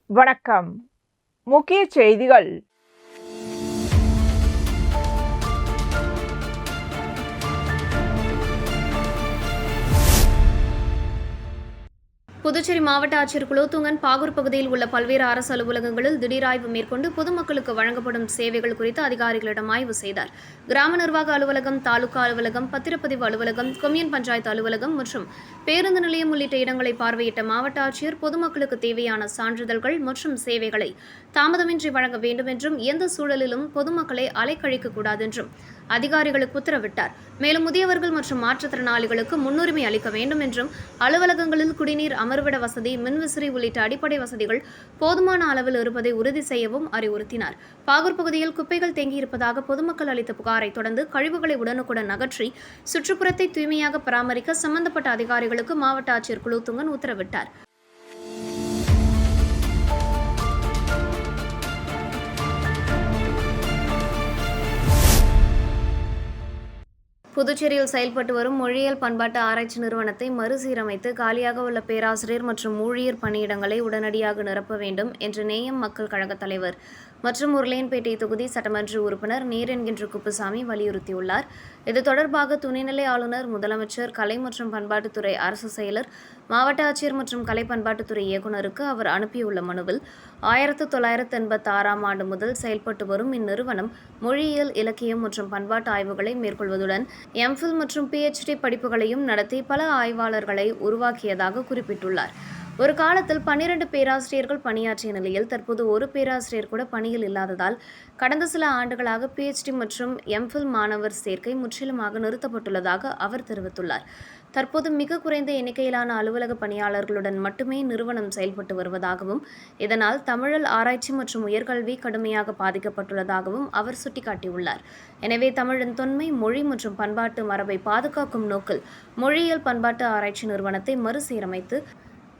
வணக்கம். முக்கிய செய்திகள். புதுச்சேரி மாவட்ட ஆட்சியர் குலோத்துங்கன் பாகூர் பகுதியில் உள்ள பல்வேறு அரசு அலுவலகங்களில் திடீர் ஆய்வு மேற்கொண்டு பொதுமக்களுக்கு வழங்கப்படும் சேவைகள் குறித்து அதிகாரிகளிடம் ஆய்வு செய்தார். கிராம நிர்வாக அலுவலகம், தாலுகா அலுவலகம், பத்திரப்பதிவு அலுவலகம், கொம்யூன் பஞ்சாயத்து அலுவலகம் மற்றும் பேருந்து நிலையம் உள்ளிட்ட இடங்களை பார்வையிட்ட மாவட்ட ஆட்சியர் பொதுமக்களுக்கு தேவையான சான்றிதழ்கள் மற்றும் சேவைகளை தாமதமின்றி வழங்க வேண்டும் என்றும் எந்த சூழலிலும் பொதுமக்களை அலைக்கழிக்கக்கூடாது என்றும் அதிகாரிகளுக்கு உத்தரவிட்டார். மேலும் முதியவர்கள் மற்றும் மாற்றுத்திறனாளிகளுக்கு முன்னுரிமை அளிக்க வேண்டும் என்றும் அலுவலகங்களில் குடிநீர், அமர்விட வசதி, மின்விசிறி உள்ளிட்ட அடிப்படை வசதிகள் போதுமான அளவில் இருப்பதை உறுதி செய்யவும் அறிவுறுத்தினார். பாகூர் பகுதியில் குப்பைகள் தேங்கியிருப்பதாக பொதுமக்கள் அளித்த புகாரை தொடர்ந்து கழிவுகளை உடனுக்குடன் அகற்றி சுற்றுப்புறத்தை தூய்மையாக பராமரிக்க சம்பந்தப்பட்ட அதிகாரிகளுக்கு மாவட்ட ஆட்சியர் குலோத்துங்கன் உத்தரவிட்டார். புதுச்சேரியில் செயல்பட்டு வரும் மொழியியல் பண்பாட்டு ஆராய்ச்சி நிறுவனத்தை மறுசீரமைத்து காலியாக உள்ள பேராசிரியர் மற்றும் ஊழியர் பணியிடங்களை உடனடியாக நிரப்ப வேண்டும் என்று நேயம் மக்கள் கழக தலைவர் மற்றும் உருளையன்பேட்டை தொகுதி சட்டமன்ற உறுப்பினர் நீர் என்கின்ற குப்புசாமி வலியுறுத்தியுள்ளார். இது தொடர்பாக துணைநிலை ஆளுநர், முதலமைச்சர், கலை மற்றும் பண்பாட்டுத்துறை அரசு செயலர், மாவட்ட ஆட்சியர் மற்றும் கலை பண்பாட்டுத்துறை இயக்குநருக்கு அவர் அனுப்பியுள்ள மனுவில் 1986ஆம் ஆண்டு முதல் செயல்பட்டு வரும் இந்நிறுவனம் மொழியியல், இலக்கியம் மற்றும் பண்பாட்டு ஆய்வுகளை மேற்கொள்வதுடன் எம்ஃபில் மற்றும் PhD படிப்புகளையும் நடத்தி பல ஆய்வாளர்களை உருவாக்கியதாக குறிப்பிட்டுள்ளார். ஒரு காலத்தில் 12 பேராசிரியர்கள் பணியாற்றிய நிலையில் தற்போது ஒரு பேராசிரியர் கூட பணியில் இல்லாததால் கடந்த சில ஆண்டுகளாக PhD மற்றும் எம்ஃபில் மாணவர் சேர்க்கை முற்றிலுமாக நிறுத்தப்பட்டுள்ளதாக அவர் தெரிவித்துள்ளார். தற்போது மிக குறைந்த எண்ணிக்கையிலான அலுவலக பணியாளர்களுடன் மட்டுமே நிறுவனம் செயல்பட்டு வருவதாகவும், இதனால் தமிழில் ஆராய்ச்சி மற்றும் உயர்கல்வி கடுமையாக பாதிக்கப்பட்டுள்ளதாகவும் அவர் சுட்டிக்காட்டியுள்ளார். எனவே தமிழின் தொன்மை, மொழி மற்றும் பண்பாட்டு மரபை பாதுகாக்கும் நோக்கில் மொழியியல் பண்பாட்டு ஆராய்ச்சி நிறுவனத்தை மறுசீரமைத்து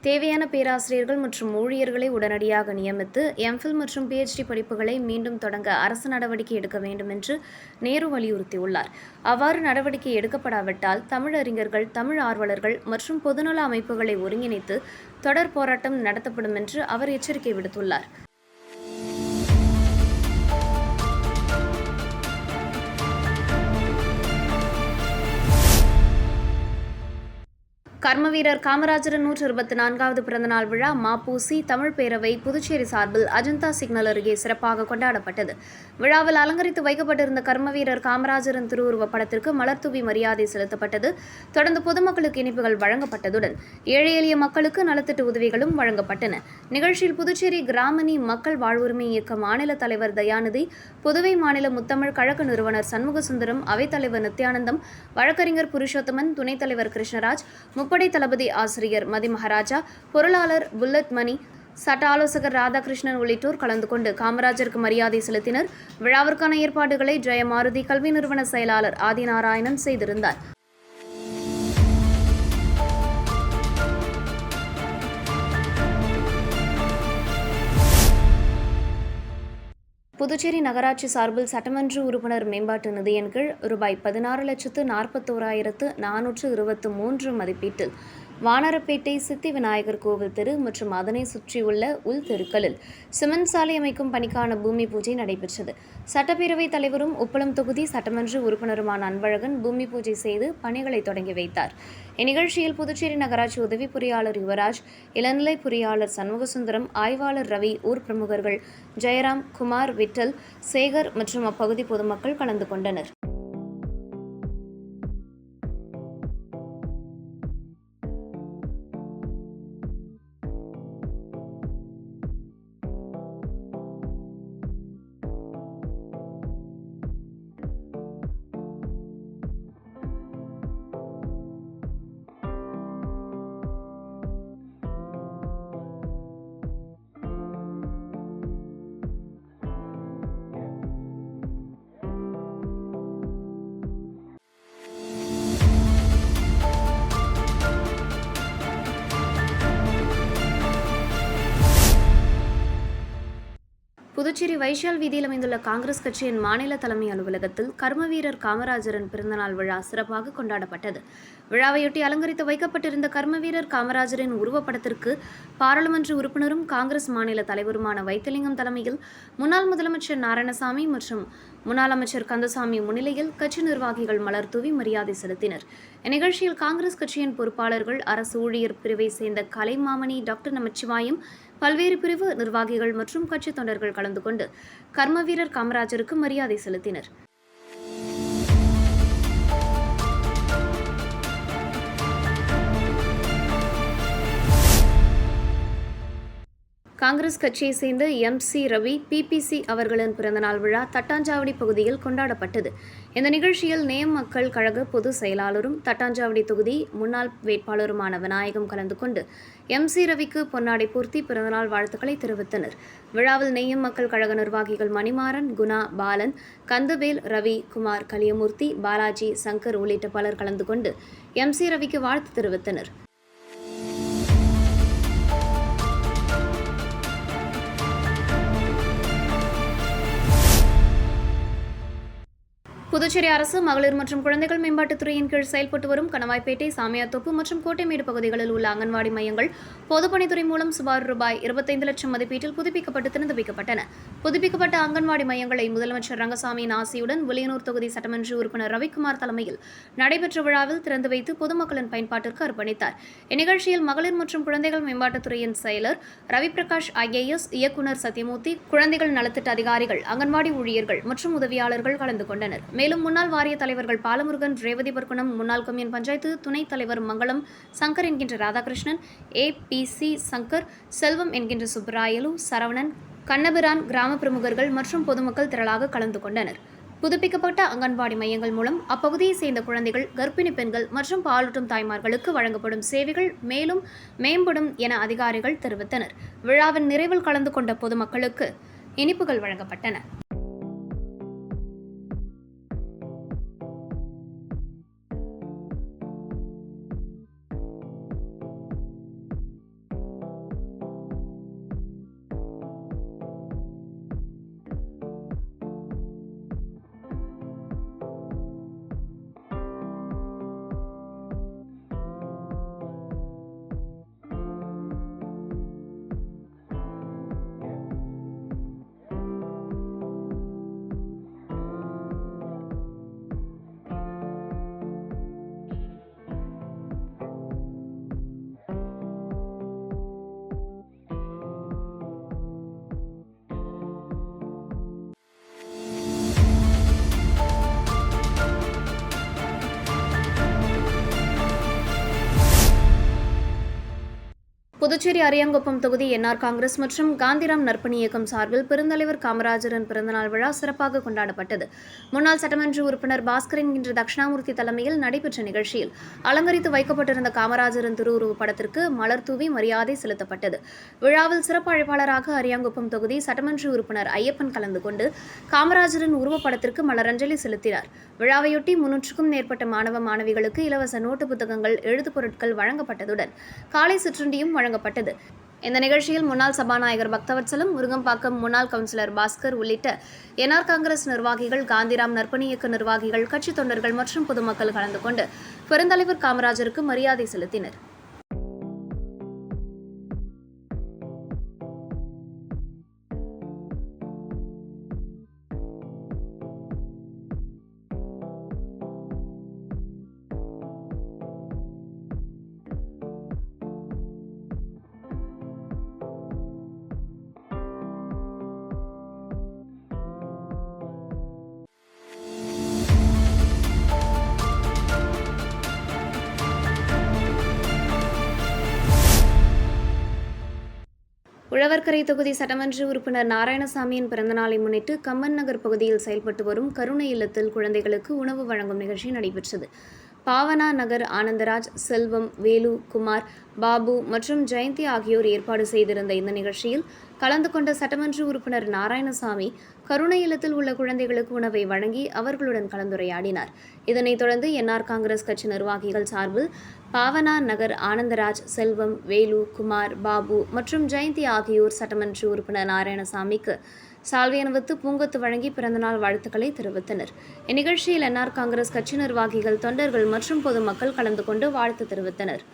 தேவையான பேராசிரியர்கள் மற்றும் ஊழியர்களை உடனடியாக நியமித்து எம்ஃபில் மற்றும் PhD படிப்புகளை மீண்டும் தொடங்க அரசு நடவடிக்கை எடுக்க வேண்டும் என்று நேரு வலியுறுத்தியுள்ளார். அவ்வாறு நடவடிக்கை எடுக்கப்படாவிட்டால் தமிழறிஞர்கள், தமிழ் ஆர்வலர்கள் மற்றும் பொதுநல அமைப்புகளை ஒருங்கிணைத்து தொடர் போராட்டம் நடத்தப்படும் என்று அவர் எச்சரிக்கை விடுத்துள்ளார். கர்மவீரர் காமராஜரின் 124வது பிறந்தநாள் விழா மாப்பூசி தமிழ் பேரவை புதுச்சேரி சார்பில் அஜந்தா சிக்னல் அருகே சிறப்பாக கொண்டாடப்பட்டது. விழாவில் அலங்கரித்து வைக்கப்பட்டிருந்த கர்மவீரர் காமராஜரின் திருவுருவப் படத்திற்கு மலர் தூவி மரியாதை செலுத்தப்பட்டது. தொடர்ந்து பொதுமக்களுக்கு இனிப்புகள் வழங்கப்பட்டதுடன் ஏழை எளிய மக்களுக்கு நலத்திட்ட உதவிகளும் வழங்கப்பட்டன. நிகழ்ச்சியில் புதுச்சேரி கிராமணி மக்கள் வாழ்வுரிமை இயக்க மாநில தலைவர் தயாநிதி, புதுவை மாநில முத்தமிழ் கழக நிறுவனர் சண்முகசுந்தரம், அவைத்தலைவர் நித்யானந்தம், வழக்கறிஞர் புருஷோத்தமன், துணைத் தலைவர் கிருஷ்ணராஜ், முப்படை தளபதி ஆசிரியர் மதி மகாராஜா, பொருளாளர் புல்லட் மணி, சட்ட ஆலோசகர் ராதாகிருஷ்ணன் உள்ளிட்டோர் கலந்து கொண்டு காமராஜருக்கு மரியாதை செலுத்தினர். விழாவிற்கான ஏற்பாடுகளை ஜெயமாருதி கல்வி நிறுவன செயலாளர் ஆதிநாராயணன் செய்திருந்தார். புதுச்சேரி நகராட்சி சார்பில் சட்டமன்ற உறுப்பினர் மேம்பாட்டு நிதியின் கீழ் ரூ. 16,41,423 மதிப்பீட்டில் வானரப்பேட்டை சித்தி விநாயகர் கோவில் தெரு மற்றும் அதனை சுற்றியுள்ள உள் தெருக்களில் சிமெண்ட் சாலை அமைக்கும் பணிக்கான பூமி பூஜை நடைபெற்றது. சட்டப்பேரவைத் தலைவரும் உப்பளம் தொகுதி சட்டமன்ற உறுப்பினருமான அன்பழகன் பூமி பூஜை செய்து பணிகளை தொடங்கி வைத்தார். இந்நிகழ்ச்சியில் புதுச்சேரி நகராட்சி உதவி பொறியாளர் யுவராஜ், இளநிலை பொறியாளர் சண்முகசுந்தரம், ஆய்வாளர் ரவி, ஊர் பிரமுகர்கள் ஜெயராம், குமார், விட்டல், சேகர் மற்றும் அப்பகுதி பொதுமக்கள் கலந்து கொண்டனர். புதுச்சேரி வைஷால் வீதியில் அமைந்துள்ள காங்கிரஸ் கட்சியின் மாநில தலைமை அலுவலகத்தில் கர்மவீரர் காமராஜரின் பிறந்தநாள் விழா சிறப்பாக கொண்டாடப்பட்டது. விழாவையொட்டி அலங்கரித்து வைக்கப்பட்டிருந்த கர்மவீரர் காமராஜரின் உருவப்படத்திற்கு பாராளுமன்ற உறுப்பினரும் காங்கிரஸ் மாநில தலைவருமான வைத்திலிங்கம் தலைமையில் முன்னாள் முதலமைச்சர் நாராயணசாமி மற்றும் முன்னாள் அமைச்சர் கந்தசாமி முன்னிலையில் கட்சி நிர்வாகிகள் மலர் தூவி மரியாதை செலுத்தினர். இந்நிகழ்ச்சியில் காங்கிரஸ் கட்சியின் பொறுப்பாளர்கள், அரசு ஊழியர் பிரிவை சேர்ந்த கலைமாமணி டாக்டர் நமச்சிவாயம், பல்வேறு பிரிவு நிர்வாகிகள் மற்றும் கட்சி தொண்டர்கள் கலந்து கொண்டு கர்மவீரர் காமராஜருக்கு மரியாதை செலுத்தினர். காங்கிரஸ் கட்சியை சேர்ந்த MC ரவி, PPC அவர்களின் பிறந்தநாள் விழா தட்டாஞ்சாவடி பகுதியில் கொண்டாடப்பட்டது. இந்த நிகழ்ச்சியில் நேயம் மக்கள் கழக பொதுச் செயலாளரும் தட்டாஞ்சாவடி தொகுதி முன்னாள் வேட்பாளருமான விநாயகம் கலந்து கொண்டு MC ரவிக்கு பொன்னாடை பூர்த்தி பிறந்தநாள் வாழ்த்துக்களை தெரிவித்தனர். விழாவில் நேயம் மக்கள் கழக நிர்வாகிகள் மணிமாறன், குணா, பாலன், கந்தவேல், ரவி, குமார், கலியமூர்த்தி, பாலாஜி, சங்கர் உள்ளிட்ட பலர் கலந்து கொண்டு MC ரவிக்கு வாழ்த்து தெரிவித்தனர். புதுச்சேரி அரசு மகளிர் மற்றும் குழந்தைகள் மேம்பாட்டுத்துறையின் கீழ் செயல்பட்டு வரும் கணவாய்பேட்டை, சாமியாத்தோப்பு மற்றும் கோட்டைமேடு பகுதிகளில் உள்ள அங்கன்வாடி மையங்கள் பொதுப்பணித்துறை மூலம் சுமார் ரூபாய் 25 லட்சம் மதிப்பீட்டில் புதுப்பிக்கப்பட்டு திறந்து வைக்கப்பட்டன. புதுப்பிக்கப்பட்ட அங்கன்வாடி மையங்களை முதலமைச்சர் ரங்கசாமியின் ஆசியுடன் வில்லியனூர் தொகுதி சட்டமன்ற உறுப்பினர் ரவிக்குமார் தலைமையில் நடைபெற்ற விழாவில் திறந்து வைத்து பொதுமக்களின் பயன்பாட்டிற்கு அர்ப்பணித்தார். இந்நிகழ்ச்சியில் மகளிர் மற்றும் குழந்தைகள் மேம்பாட்டுத்துறையின் செயலர் ரவிபிரகாஷ், IAS இயக்குநர் சத்யமூர்த்தி, குழந்தைகள் நலத்திட்ட அதிகாரிகள், அங்கன்வாடி ஊழியர்கள் மற்றும் உதவியாளர்கள் கலந்து கொண்டனர். மேலும் முன்னாள் வாரிய தலைவர்கள் பாலமுருகன், ரேவதி பர்குணம், முன்னாள் கொம்யூன் பஞ்சாயத்து துணைத் தலைவர் மங்களம், சங்கர் என்கின்ற ராதாகிருஷ்ணன், APC சங்கர், செல்வம் என்கின்ற சுப்பராயலு, சரவணன், கண்ணபிரான், கிராம பிரமுகர்கள் மற்றும் பொதுமக்கள் திரளாக கலந்து கொண்டனர். புதுப்பிக்கப்பட்ட அங்கன்வாடி மையங்கள் மூலம் அப்பகுதியை சேர்ந்த குழந்தைகள், கர்ப்பிணி பெண்கள் மற்றும் பாலூட்டும் தாய்மார்களுக்கு வழங்கப்படும் சேவைகள் மேலும் மேம்படும் என அதிகாரிகள் தெரிவித்தனர். விழாவின் நிறைவில் கலந்து கொண்ட பொதுமக்களுக்கு இனிப்புகள் வழங்கப்பட்டன. புதுச்சேரி அரியாங்குப்பம் தொகுதி NR காங்கிரஸ் மற்றும் காந்திராம் நற்பணி இயக்கம் சார்பில் பெருந்தலைவர் காமராஜரின் பிறந்தநாள் விழா சிறப்பாக கொண்டாடப்பட்டது. முன்னாள் சட்டமன்ற உறுப்பினர் பாஸ்கரன் என்கின்ற தட்சிணாமூர்த்தி தலைமையில் நடைபெற்ற நிகழ்ச்சியில் அலங்கரித்து வைக்கப்பட்டிருந்த காமராஜரின் திருவுருவப் படத்திற்கு மலர் தூவி மரியாதை செலுத்தப்பட்டது. விழாவில் சிறப்பு அழைப்பாளராக அரியாங்குப்பம் தொகுதி சட்டமன்ற உறுப்பினர் ஐயப்பன் கலந்து கொண்டு காமராஜரின் உருவப்படத்திற்கு மலரஞ்சலி செலுத்தினார். விழாவையொட்டி 300க்கும் மேற்பட்ட மாணவ மாணவிகளுக்கு இலவச நோட்டு புத்தகங்கள், எழுதுப் பொருட்கள் வழங்கப்பட்டதுடன் காலை சிற்றுண்டியும் வழங்கப்பட்டது. இந்த நிகழ்ச்சியில் முன்னாள் சபாநாயகர் பக்தவத்சலம், முருங்கம்பாக்கம் முன்னாள் கவுன்சிலர் பாஸ்கர் உள்ளிட்ட NR காங்கிரஸ் நிர்வாகிகள், காந்திராம் நற்பணி இயக்க நிர்வாகிகள், கட்சி தொண்டர்கள் மற்றும் பொதுமக்கள் கலந்து கொண்டு பெருந்தலைவர் காமராஜருக்கு மரியாதை செலுத்தினர். உழவர்கரை தொகுதி சட்டமன்ற உறுப்பினர் நாராயணசாமியின் பிறந்தநாளை முன்னிட்டு கம்மன் நகர் பகுதியில் செயல்பட்டு வரும் கருணை இல்லத்தில் குழந்தைகளுக்கு உணவு வழங்கும் நிகழ்ச்சி நடைபெற்றது. பாவனா நகர் ஆனந்தராஜ், செல்வம், வேலு, குமார், பாபு மற்றும் ஜெயந்தி ஆகியோர் ஏற்பாடு செய்திருந்த இந்த நிகழ்ச்சியில் கலந்து கொண்ட சட்டமன்ற உறுப்பினர் நாராயணசாமி கருணை இல்லத்தில் உள்ள குழந்தைகளுக்கு உணவை வழங்கி அவர்களுடன் கலந்துரையாடினார். இதனைத் தொடர்ந்து என்ஆர் காங்கிரஸ் கட்சி நிர்வாகிகள் சார்பில் பாவனா நகர் ஆனந்தராஜ், செல்வம், வேலு, குமார், பாபு மற்றும் ஜெயந்தி ஆகியோர் சட்டமன்ற உறுப்பினர் நாராயணசாமிக்கு சால்வை அணிவித்து பூங்கொத்து வழங்கி பிறந்தநாள் வாழ்த்துக்களை தெரிவித்தனர். இந்நிகழ்ச்சியில் என்ஆர் காங்கிரஸ் கட்சி நிர்வாகிகள், தொண்டர்கள் மற்றும் பொதுமக்கள் கலந்து கொண்டு வாழ்த்து தெரிவித்தனர்.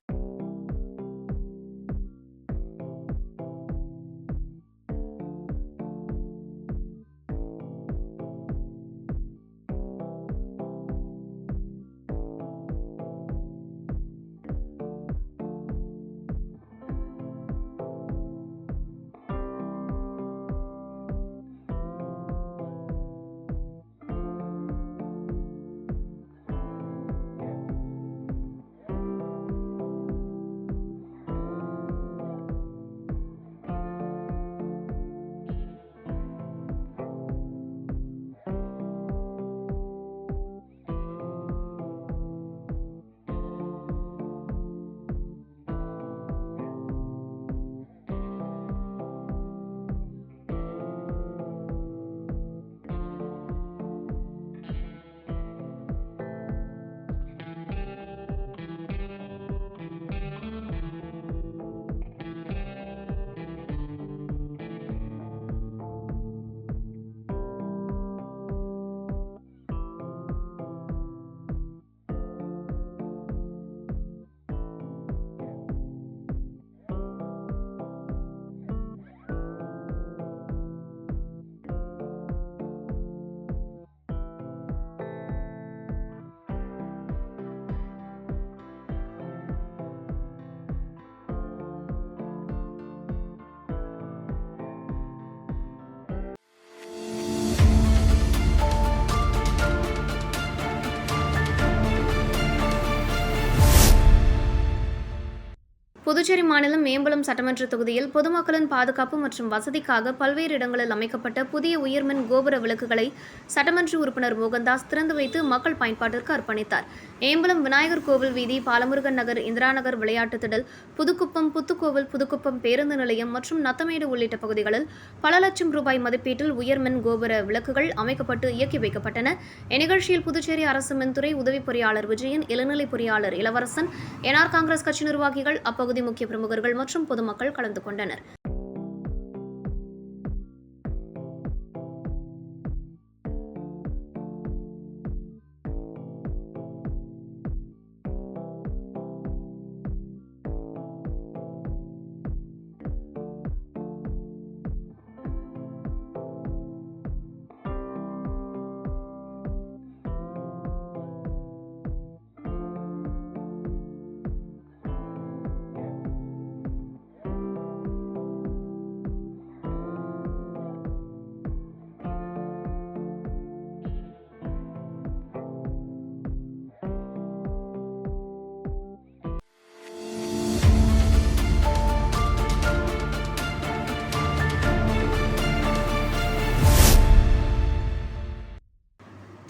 புதுச்சேரி மாநிலம் மேம்பலம் சட்டமன்ற தொகுதியில் பொதுமக்களின் பாதுகாப்பு மற்றும் வசதிக்காக பல்வேறு இடங்களில் அமைக்கப்பட்ட புதிய உயர்மின் கோபுர விளக்குகளை சட்டமன்ற உறுப்பினர் மோகன்தாஸ் திறந்து வைத்து மக்கள் பயன்பாட்டிற்கு அர்ப்பணித்தார். மேம்பலம் விநாயகர் கோவில் வீதி, பாலமுருகன் நகர், இந்திரா நகர் விளையாட்டு திடல், புதுக்குப்பம், புத்துக்கோவில், புதுக்குப்பம் பேருந்து நிலையம் மற்றும் நத்தமேடு உள்ளிட்ட பகுதிகளில் பல லட்சம் ரூபாய் மதிப்பீட்டில் உயர்மின் கோபுர விளக்குகள் அமைக்கப்பட்டு இயக்கி வைக்கப்பட்டன. இந்நிகழ்ச்சியில் புதுச்சேரி அரசு மின்துறை உதவி பொறியாளர் விஜயன், இளநிலை பொறியாளர் இளவரசன், என்ஆர் காங்கிரஸ் கட்சி நிர்வாகிகள், அப்பகுதி முக்கிய பிரமுகர்கள் மற்றும் பொதுமக்கள் கலந்து கொண்டனர்.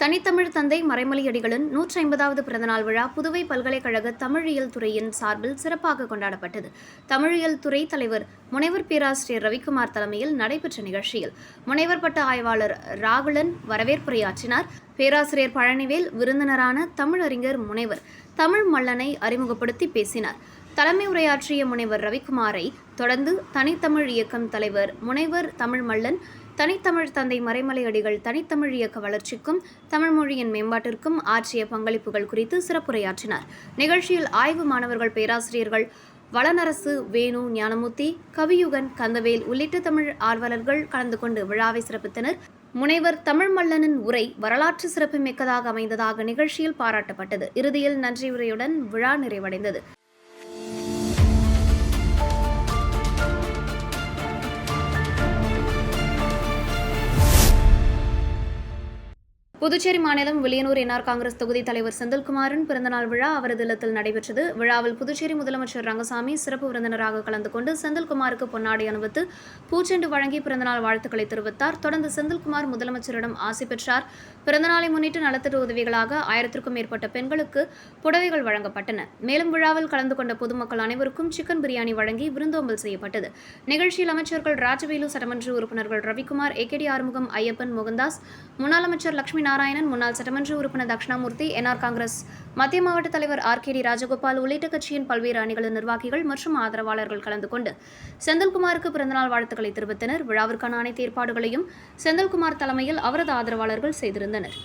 தனித்தமிழ் தந்தை மறைமலையடிகளின் 150வது பிறந்தநாள் விழா புதுவை பல்கலைக்கழக தமிழியல் துறையின் சார்பில் சிறப்பாக கொண்டாடப்பட்டது. தமிழியல் துறை தலைவர் முனைவர் பேராசிரியர் ரவிக்குமார் தலைமையில் நடைபெற்ற நிகழ்ச்சியில் முனைவர் பட்ட ஆய்வாளர் ராகுலன் வரவேற்புரையாற்றினார். பேராசிரியர் பழனிவேல் விருந்தினரான தமிழறிஞர் முனைவர் தமிழ் மல்லனை அறிமுகப்படுத்தி பேசினார். தலைமை உரையாற்றிய முனைவர் ரவிக்குமாரை தொடர்ந்து தனித்தமிழ் இயக்கம் தலைவர் முனைவர் தமிழ் மல்லன் தனித்தமிழ் தந்தை மறைமலையடிகள் தனித்தமிழ் இயக்க வளர்ச்சிக்கும் தமிழ் மொழியின் மேம்பாட்டிற்கும் ஆற்றிய பங்களிப்புகள் குறித்து சிறப்புரையாற்றினார். நிகழ்ச்சியில் ஆய்வு மாணவர்கள், பேராசிரியர்கள் வளனரசு, வேணு, ஞானமூர்த்தி, கவியுகன், கந்தவேல் உள்ளிட்ட தமிழ் ஆர்வலர்கள் கலந்து கொண்டு விழாவை சிறப்பித்தனர். முனைவர் தமிழ் மல்லனின் உரை வரலாற்று சிறப்புமிக்கதாக அமைந்ததாக நிகழ்ச்சியில் பாராட்டப்பட்டது. இறுதியில் நன்றியுரையுடன் விழா நிறைவடைந்தது. புதுச்சேரி மாநிலம் வில்லியனூர் என்ஆர் காங்கிரஸ் தொகுதி தலைவர் செந்தில்குமாரின் பிறந்தநாள் விழா அவரது இல்லத்தில் நடைபெற்றது. விழாவில் புதுச்சேரி முதலமைச்சர் ரங்கசாமி சிறப்பு விருந்தினராக கலந்து கொண்டு செந்தில்குமாருக்கு பொன்னாடை அணிவித்து பூச்செண்டு வழங்கி பிறந்தநாள் வாழ்த்துக்களை தெரிவித்தார். தொடர்ந்து செந்தில்குமார் முதலமைச்சரிடம் ஆசி பெற்றார். பிறந்தநாளை முன்னிட்டு நலத்திட்ட உதவிகளாக 1000க்கும் மேற்பட்ட பெண்களுக்கு புடவைகள் வழங்கப்பட்டன. மேலும் விழாவில் கலந்து கொண்ட பொதுமக்கள் அனைவருக்கும் சிக்கன் பிரியாணி வழங்கி விருந்தோம்பல் செய்யப்பட்டது. நிகழ்ச்சியில் அமைச்சர்கள் ராஜவேலு, சட்டமன்ற உறுப்பினர்கள் ரவிக்குமார், ஏகேடி ஆறுமுகம், ஐயப்பன், மோகன்தாஸ், முன்னாள் அமைச்சர் லட்சுமி நாராயணன், முன்னாள் சட்டமன்ற உறுப்பினர் தட்சிணாமூர்த்தி, என்ஆர் காங்கிரஸ் மத்திய மாவட்ட தலைவர் ஆர்கேடி ராஜகோபால் உள்ளிட்ட கட்சியின் பல்வேறு அணிகளின் நிர்வாகிகள் மற்றும் ஆதரவாளர்கள் கலந்து கொண்டு செந்தில்குமாருக்கு பிறந்தநாள் வாழ்த்துக்களை தெரிவித்தனர். விழாவிற்கான அனைத்து ஏற்பாடுகளையும் செந்தில்குமார் தலைமையில் அவரது ஆதரவாளர்கள் செய்திருந்தனர்.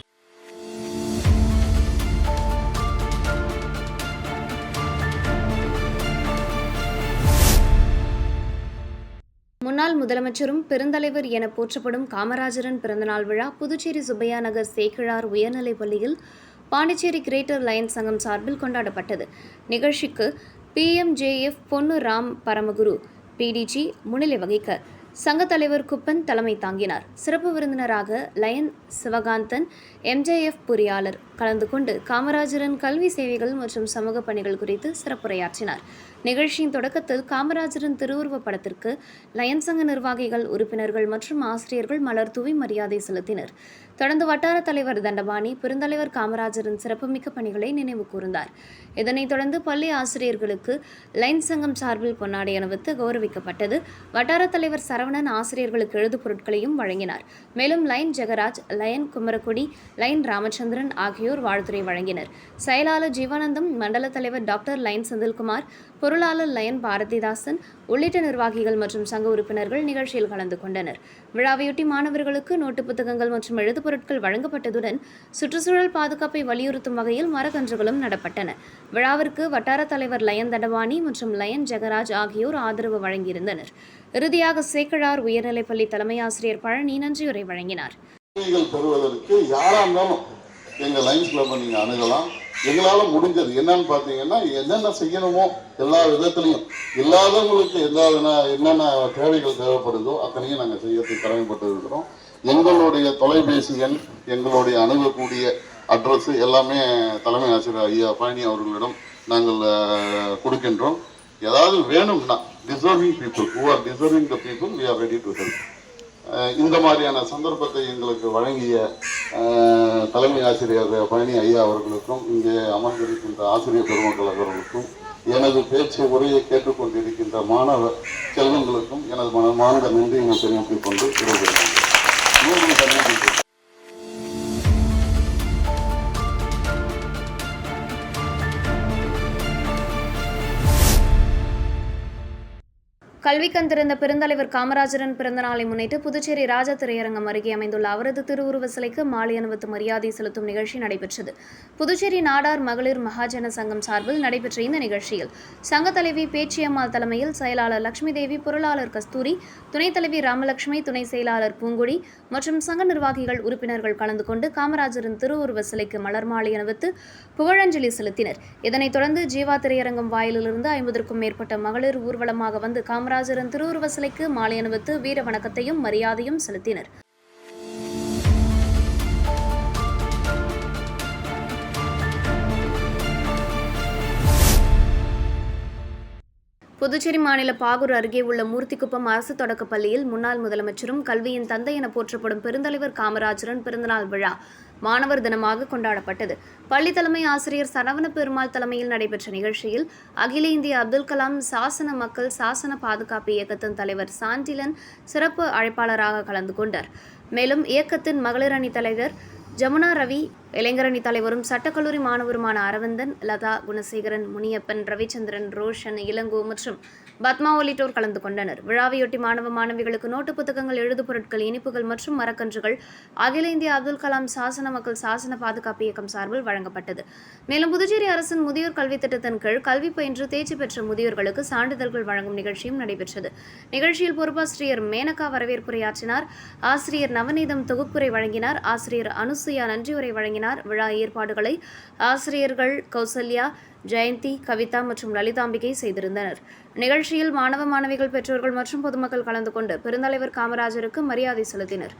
முன்னாள் முதலமைச்சரும் பெருந்தலைவர் என போற்றப்படும் காமராஜரின் பிறந்தநாள் விழா புதுச்சேரி சுப்பையா நகர் சேக்கிழார் உயர்நிலைப் பள்ளியில் பாண்டிச்சேரி கிரேட்டர் லயன்ஸ் சங்கம் சார்பில் கொண்டாடப்பட்டது. நிகழ்ச்சிக்கு PMJF பொன்னு ராம் பரமகுரு PDG முன்னிலை வகிக்க சங்க தலைவர் குப்பன் தலைமை தாங்கினார். சிறப்பு விருந்தினராக லயன் சிவகாந்தன், MJF பொறியாளர் கலந்து கொண்டு காமராஜரின் கல்வி சேவைகள் மற்றும் சமூக பணிகள் குறித்து சிறப்புரையாற்றினார். நிகழ்ச்சியின் தொடக்கத்தில் காமராஜரின் திருவுருவப் படத்திற்கு லயன் சங்க நிர்வாகிகள், உறுப்பினர்கள் மற்றும் ஆசிரியர்கள் மலர் தூவி மரியாதை செலுத்தினர். தொடர்ந்து வட்டார தலைவர் தண்டபாணி பெருந்தலைவர் காமராஜரின் சிறப்புமிக்க பணிகளை நினைவு கூர்ந்தார். இதனைத் தொடர்ந்து பள்ளி ஆசிரியர்களுக்கு லயன் சங்கம் சார்பில் பொன்னாடை அணிவித்து கௌரவிக்கப்பட்டது. வட்டார தலைவர் சரவணன் ஆசிரியர்களுக்கு எழுது பொருட்களையும் வழங்கினார். மேலும் line Jegaraj, line Kumarakkudi, line Ramachandran ஆகியோர் வாழ்த்துரை வழங்கினர். செயலாளர் ஜீவானந்தம், மண்டல தலைவர் டாக்டர் லயன் செந்தில்குமார், பொருளாளர் லயன் பாரதிதாசன் உள்ளிட்ட நிர்வாகிகள் மற்றும் சங்க உறுப்பினர்கள் நிகழ்ச்சியில் கலந்து கொண்டனர். விழாவையொட்டி மாணவர்களுக்கு நோட்டு புத்தகங்கள் மற்றும் எழுது பொருட்கள் வழங்கப்பட்டதுடன் சுற்றுச்சூழல் பாதுகாப்பை வலியுறுத்தும் வகையில் மரக்கன்றுகளும் நடப்பட்டன. விழாவிற்கு வட்டார தலைவர் லயன் தண்டபாணி மற்றும் லயன் ஜெகராஜ் ஆகியோர் ஆதரவு வழங்கியிருந்தனர். இறுதியாக சேக்கிழார் உயர்நிலைப்பள்ளி தலைமை ஆசிரியர் பழனி நன்றியுரை வழங்கினார். எங்கள் லைன்ஸ் கிளப்பை நீங்கள் அணுகலாம். எங்களால் முடிஞ்சது என்னன்னு பார்த்தீங்கன்னா, என்னென்ன செய்யணுமோ எல்லா விதத்துலையும் இல்லாதவங்களுக்கு என்னென்ன தேவைகள் தேவைப்படுதோ அத்தனையும் நாங்கள் செய்யறதுக்கு கடமைப்பட்டு இருக்கிறோம். எங்களுடைய தொலைபேசி எண், எங்களுடைய அணுகக்கூடிய அட்ரஸ் எல்லாமே தலைமை ஆசிரியர் ஐயா பழனி அவர்களிடம் நாங்கள் கொடுக்கின்றோம். ஏதாவது வேணும்னா deserving people, who are deserving the people, we are ready to help. இந்த மாதிரியான சந்தர்ப்பத்தை எங்களுக்கு வழங்கிய தலைமை ஆசிரியர் பழனி ஐயா அவர்களுக்கும், இங்கே அமர்ந்திருக்கின்ற ஆசிரியர் பெருமக்கள் அவர்களுக்கும், எனது பேச்சு உரையை கேட்டுக்கொண்டிருக்கின்ற மாணவ செல்வங்களுக்கும் எனது மனமார்ந்த நன்றியை தெரிவித்துக் கொண்டு விடைபெறுகிறேன். கல்வி கண்டிருந்த பெருந்தலைவர் காமராஜரின் பிறந்த நாளை முன்னிட்டு புதுச்சேரி ராஜா திரையரங்கம் அருகே அமைந்துள்ள அவரது திருவுருவ சிலைக்கு மாலை அணிவித்து மரியாதை செலுத்தும் நிகழ்ச்சி நடைபெற்றது. புதுச்சேரி நாடார் மகளிர் மகாஜன சங்கம் சார்பில் நடைபெற்ற இந்த நிகழ்ச்சியில் சங்க தலைவி பேச்சியம்மாள் தலைமையில் செயலாளர் லட்சுமி தேவி, பொருளாளர் கஸ்தூரி, துணைத் தலைவி ராமலட்சுமி, துணை செயலாளர் பூங்குடி மற்றும் சங்க நிர்வாகிகள், உறுப்பினர்கள் கலந்து கொண்டு காமராஜரின் திருவுருவ சிலைக்கு மலர் மாலை அணிவித்து புகழஞ்சலி செலுத்தினர். இதனைத் தொடர்ந்து ஜீவா திரையரங்கம் வாயிலிருந்து 50க்கும் மேற்பட்ட மகளிர் ஊர்வலமாக வந்து காமராஜரின் திருவுருவ சிலைக்கு மாலை அணிவித்து வீர வணக்கத்தையும் மரியாதையும் செலுத்தினர். புதுச்சேரி மாநில பாகூர் அருகே உள்ள மூர்த்திக்குப்பம் அரசு தொடக்கப் பள்ளியில் முன்னாள் முதலமைச்சரும் கல்வியின் தந்தை என போற்றப்படும் பெருந்தலைவர் காமராஜரின் பிறந்தநாள் விழா மாணவர் தினமாக கொண்டாடப்பட்டது. பள்ளி தலைமை ஆசிரியர் சரவண பெருமாள் தலைமையில் நடைபெற்ற நிகழ்ச்சியில் அகில இந்திய அப்துல் கலாம் சாசன மக்கள் சாசன பாதுகாப்பு இயக்கத்தின் தலைவர் சாண்டிலன் சிறப்பு அழைப்பாளராக கலந்து கொண்டார். மேலும் இயக்கத்தின் மகளிர் அணி தலைவர் ஜமுனா ரவி, இளைஞரணி தலைவரும் சட்டக்கல்லூரி மாணவருமான அரவிந்தன், லதா, குணசேகரன், முனியப்பன், ரவிச்சந்திரன், ரோஷன், இளங்கோ மற்றும் பத்மா உள்ளிட்டோர் கலந்து கொண்டனர். விழாவையொட்டி மாணவ மாணவிகளுக்கு நோட்டு புத்தகங்கள், எழுது பொருட்கள், இனிப்புகள் மற்றும் மரக்கன்றுகள் அகில இந்திய அப்துல் கலாம் சாசன மக்கள் சாசன பாதுகாப்பு இயக்கம் சார்பில் வழங்கப்பட்டது. மேலும் புதுச்சேரி அரசின் முதியோர் கல்வி திட்டத்தின் கீழ் கல்வி பயின்று தேர்ச்சி பெற்ற முதியோர்களுக்கு சான்றிதழ்கள் வழங்கும் நிகழ்ச்சியும் நடைபெற்றது. நிகழ்ச்சியில் பொறுப்பாசிரியர் மேனகா வரவேற்புரையாற்றினார். ஆசிரியர் நவநீதம் தொகுப்புரை வழங்கினார். ஆசிரியர் அனுசுயா நன்றியுரை வழங்கினார். விழா ஏற்பாடுகளை ஆசிரியர்கள் கௌசல்யா, ஜெயந்தி, கவிதா மற்றும் லலிதாம்பிகை செய்திருந்தனர். நிகழ்ச்சியில் மாணவ மாணவிகள், பெற்றோர்கள் மற்றும் பொதுமக்கள் கலந்து கொண்டு பெருந்தலைவர் காமராஜருக்கு மரியாதை செலுத்தினர்.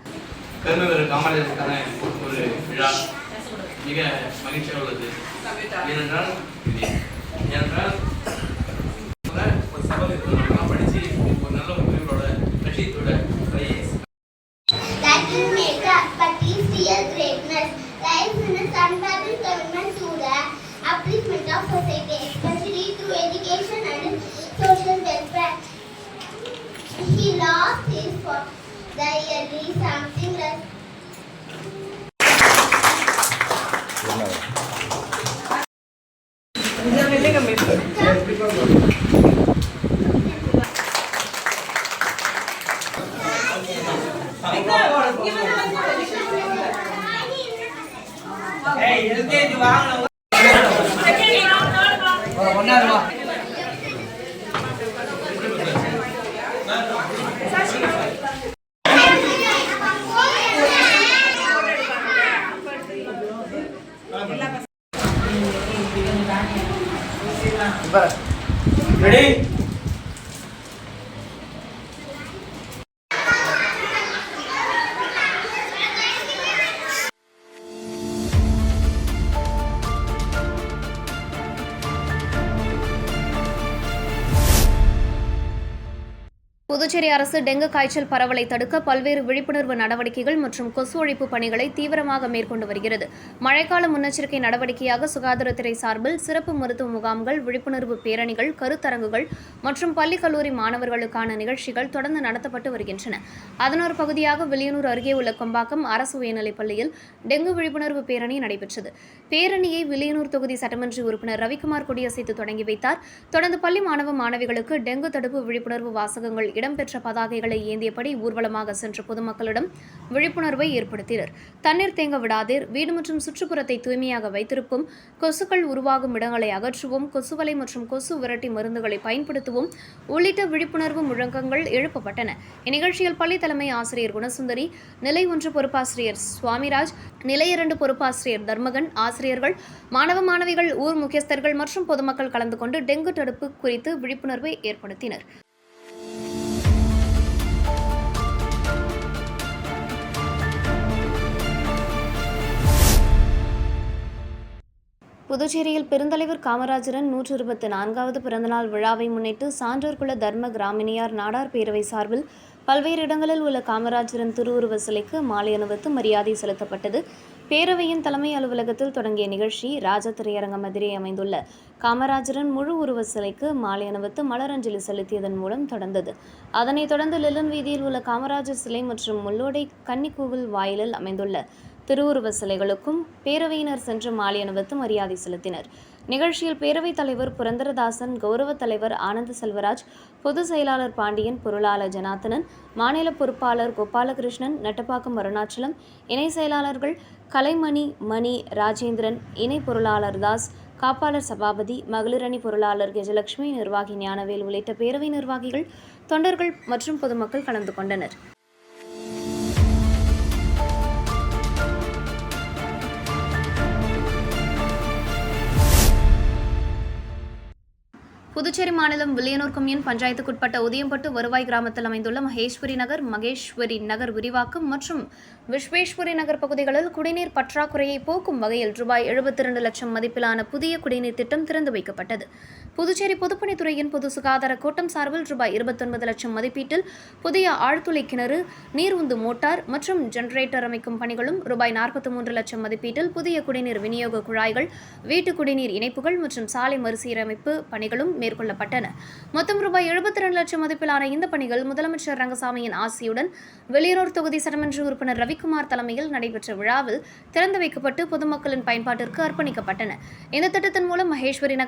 பெருந்தலைவர் காமராஜருக்கான ஒரு விழா மிக மகிழ்ச்சியாக உள்ளது. ஏனென்றால் ஒரு சபை படித்து ஒரு நல்ல ஒரு முடிவோட லட்சியத்தோட that will make up but is real greatness lies in his unparalleled commitment to the upliftment of society, especially through education and social welfare. He lost his for the yearly something less. Ready. Puducherry அரசு dengue காய்ச்சல் பரவலை தடுக்க பல்வேறு விழிப்புணர்வு நடவடிக்கைகள் மற்றும் கொசு ஒழிப்பு பணிகளை தீவிரமாக மேற்கொண்டு வருகிறது. மழைக்கால முன்னெச்சரிக்கை நடவடிக்கையாக சுகாதாரத்துறை சார்பில் சிறப்பு மருத்துவ முகாம்கள், விழிப்புணர்வு பேரணிகள், கருத்தரங்குகள் மற்றும் பள்ளி கல்லூரி மாணவர்களுக்கான நிகழ்ச்சிகள் தொடர்ந்து நடத்தப்பட்டு வருகின்றன. அதன் ஒரு பகுதியாக வில்லியனூர் அருகே உள்ள கொம்பாக்கம் அரசு உயர்நிலைப் பள்ளியில் டெங்கு விழிப்புணர்வு பேரணி நடைபெற்றது. பேரணியை வில்லியனூர் தொகுதி சட்டமன்ற உறுப்பினர் ரவிக்குமார் கொடியசைத்து தொடங்கி வைத்தார். தொடர்ந்து பள்ளி மாணவ மாணவிகளுக்கு டெங்கு தடுப்பு விழிப்புணர்வு வாசகங்கள் இடம்பெற்ற பதாகைகளை ஏந்தியபடி ஊர்வலமாக சென்ற பொதுமக்களிடம் விழிப்புணர்வை ஏற்படுத்தினர். தண்ணீர் தேங்க விடாதீர், வீடு மற்றும் சுற்றுப்புறத்தை தூய்மையாக வைத்திருப்போம், கொசுக்கள் உருவாகும் இடங்களை அகற்றுவோம், கொசுவலை மற்றும் கொசு விரட்டி மருந்துகளை பயன்படுத்துவோம் உள்ளிட்ட விழிப்புணர்வு முழக்கங்கள் எழுப்பப்பட்டன. இந்நிகழ்ச்சியில் பள்ளி தலைமை ஆசிரியர் குணசுந்தரி, நிலை 1 பொறுப்பாசிரியர் சுவாமிராஜ், நிலை 2 பொறுப்பாசிரியர் தர்மகன், ஆசிரியர்கள், மாணவ மாணவிகள், ஊர் முக்கியஸ்தர்கள் மற்றும் பொதுமக்கள் கலந்து கொண்டு டெங்கு தடுப்பு குறித்து விழிப்புணர்வை ஏற்படுத்தினர். புதுச்சேரியில் பெருந்தலைவர் காமராஜரின் 124வது பிறந்தநாள் விழாவை முன்னிட்டு சான்றோர்குல தர்ம கிராமினியார் நாடார் பேரவை சார்பில் பல்வேறு இடங்களில் உள்ள காமராஜரின் திருவுருவ சிலைக்கு மாலை அணிவித்து மரியாதை செலுத்தப்பட்டது. பேரவையின் தலைமை அலுவலகத்தில் தொடங்கிய நிகழ்ச்சி ராஜா திரையரங்கம் எதிரே அமைந்துள்ள காமராஜரின் முழு உருவ சிலைக்கு மாலை அணிவித்து மலரஞ்சலி செலுத்தியதன் மூலம் தொடர்ந்தது. அதனைத் தொடர்ந்து லில்லன் வீதியில் உள்ள காமராஜர் சிலை மற்றும் முள்ளோடை கன்னிக்கோவில் வாயிலில் அமைந்துள்ள திருவுருவ சிலைகளுக்கும் பேரவையினர் சென்று மாலை அணிவித்து மரியாதை செலுத்தினர். நிகழ்ச்சியில் பேரவைத் தலைவர் புரந்தரதாசன், கௌரவ தலைவர் ஆனந்த செல்வராஜ், பொதுச் செயலாளர் பாண்டியன், பொருளாளர் ஜனார்த்தனன், மாநில பொறுப்பாளர் கோபாலகிருஷ்ணன், நட்டப்பாக்கம் அருணாச்சலம், இணை செயலாளர்கள் கலைமணி, மணி, ராஜேந்திரன், இணை பொருளாளர் தாஸ், காப்பாளர் சபாபதி, மகளிரணி பொருளாளர் கஜலட்சுமி, நிர்வாகி ஞானவேல் உள்ளிட்ட பேரவை நிர்வாகிகள், தொண்டர்கள் மற்றும் பொதுமக்கள் கலந்து கொண்டனர். புதுச்சேரி மாநிலம் வில்லியனூர் கொம்யூன் பஞ்சாயத்துக்குட்பட்ட உதியம்பட்டு வருவாய் கிராமத்தில் அமைந்துள்ள மகேஸ்வரி நகர் விரிவாக்கம் மற்றும் விஸ்வேஸ்வரி நகர் பகுதிகளில் குடிநீர் பற்றாக்குறையை போக்கும் வகையில் ரூபாய் 72 லட்சம் மதிப்பிலான புதிய குடிநீர் திட்டம் திறந்து வைக்கப்பட்டது. புதுச்சேரி பொதுப்பணித்துறையின் பொது சுகாதார கோட்டம் சார்பில் ரூபாய் 29 லட்சம் மதிப்பீட்டில் புதிய ஆழ்துளை கிணறு, நீர் உந்து மோட்டார் மற்றும் ஜெனரேட்டர் அமைக்கும் பணிகளும், ரூபாய் 43 லட்சம் மதிப்பீட்டில் புதிய குடிநீர் விநியோக குழாய்கள், வீட்டு குடிநீர் இணைப்புகள் மற்றும் சாலை மறுசீரமைப்பு பணிகளும் மேற்கொள்ளப்பட்டன. மொத்தம் ரூபாய் 72 லட்சம் மதிப்பிலான இந்த பணிகள் முதலமைச்சர் ரங்கசாமியின் ஆசியுடன் வில்லியனூர் தொகுதி சட்டமன்ற உறுப்பினர் ரவிக்குமார் தலைமையில் நடைபெற்ற விழாவில் திறந்து வைக்கப்பட்டு பொதுமக்களின் பயன்பாட்டிற்கு அர்ப்பணிக்கப்பட்டன. இந்த திட்டத்தின் மூலம் மகேஸ்வரி